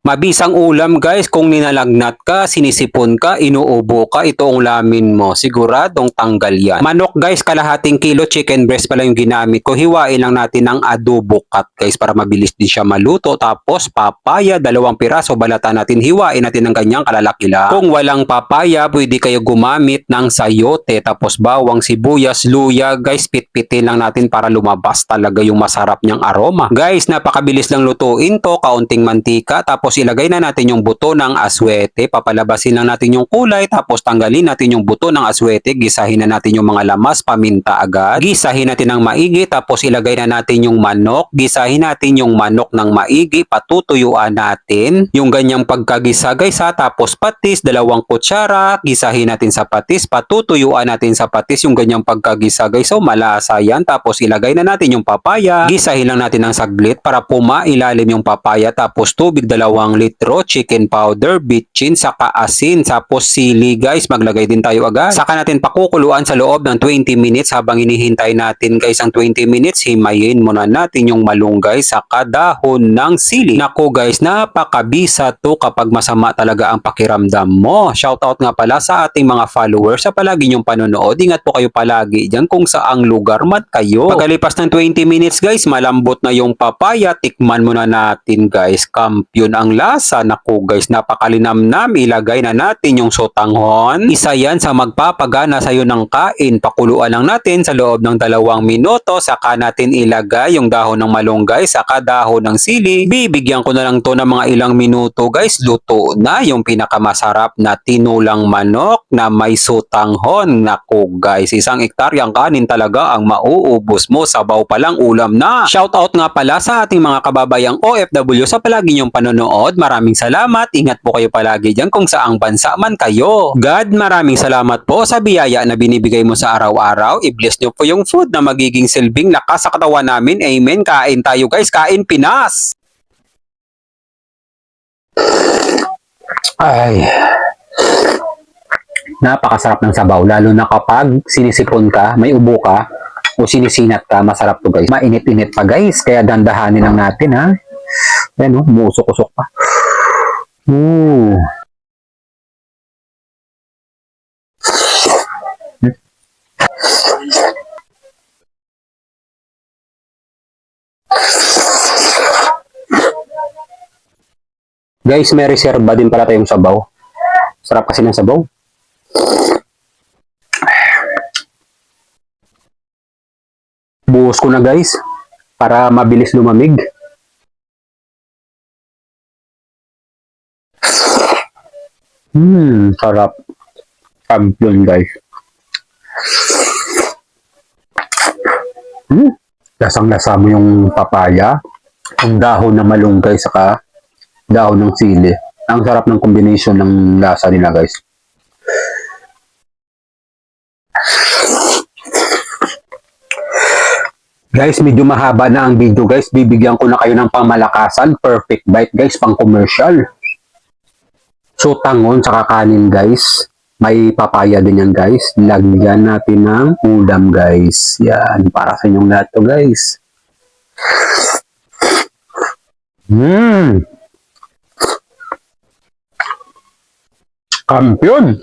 Mabisang ulam guys, kung ninalagnat ka, sinisipon ka, inuubo ka, ito ang ulamin mo. Siguradong tanggal yan. Manok guys, kalahating kilo, chicken breast pala yung ginamit ko. Hiwain lang natin ng adobo cut guys para mabilis din siya maluto. Tapos papaya, 2 piraso, balatan natin, hiwain natin ng ganyang kalalaki lang. Kung walang papaya, pwede kayo gumamit ng sayote. Tapos bawang, sibuyas, luya guys, pitpitin lang natin para lumabas talaga yung masarap niyang aroma. Guys, napakabilis lang lutuin to, kaunting mantika, tapos ilagay na natin yung buto ng aswete, papalabasin lang natin yung kulay, tapos tanggalin natin yung buto ng aswete, gisahin na natin yung mga lamas, paminta agad, gisahin natin ng maigi, tapos ilagay na natin yung manok, gisahin natin yung manok ng maigi, patutuyuan natin yung ganyang pagkagisa guys ha, tapos patis, 2 kutsara, gisahin natin sa patis, patutuyuan natin sa patis yung ganyang pagkagisa guys, so malasa yan, tapos ilagay na natin yung papaya, gisahin lang natin ng saglit para pumailalim yung papaya, tapos tubig 2 litro, chicken powder, bitchin, saka asin, tapos sili guys, maglagay din tayo agad. Saka natin pakukuluan sa loob ng 20 minutes. Habang hinihintay natin guys ang 20 minutes, himayin muna natin yung malunggay saka dahon ng sili. Naku guys, napakabisa to kapag masama talaga ang pakiramdam mo. Shoutout nga pala sa ating mga followers sa palagi nyong panonood. Ingat po kayo palagi dyan kung saang lugar man kayo. Pagkalipas ng 20 minutes guys, malambot na yung papaya, tikman muna natin guys. Kampiyon ang lasa. Naku guys, napakalinamnam. Ilagay na natin yung sotanghon. Isa yan sa magpapagana sa'yo ng kain. Pakuluan lang natin sa loob ng 2 minuto. Saka natin ilagay yung dahon ng malunggay, saka dahon ng sili. Bibigyan ko na lang to ng mga ilang minuto guys. Luto na yung pinakamasarap na tinulang manok na may sotanghon. Naku guys, 1 hektaryang kanin talaga ang mauubos mo. Sabaw pa lang, ulam na. Shoutout nga pala sa ating mga kababayang OFW sa palagi niyong panonood. Maraming salamat. Ingat po kayo palagi dyan kung saang bansa man kayo. God, maraming salamat po sa biyaya na binibigay mo sa araw-araw. I-bless niyo po yung food na magiging silbing lakas sa katawan namin. Amen. Kain tayo guys. Kain Pinas! Ay, napakasarap ng sabaw. Lalo na kapag sinisipon ka, may ubo ka, o sinisinat ka, masarap to guys. Mainit-init pa guys. Kaya dandahanin lang natin ha. Ayan o, umuusok-usok pa. Ooh. Guys, may reserva din pala tayong sabaw. Sarap kasi ng sabaw. Buhos ko na guys, para mabilis lumamig. Sarap. Champion guys. Lasang-lasa mo yung papaya, ang dahon ng malunggay, saka dahon ng sili. Ang sarap ng combination ng lasa nila guys. Guys, medyo mahaba na ang video guys. Bibigyan ko na kayo ng pamalakasan. Perfect bite guys, pang commercial. So, tangon saka kanin guys. May papaya din yan guys. Lagyan natin ng ulam guys. Yan, para sa inyong lahat to guys. Kampiyon!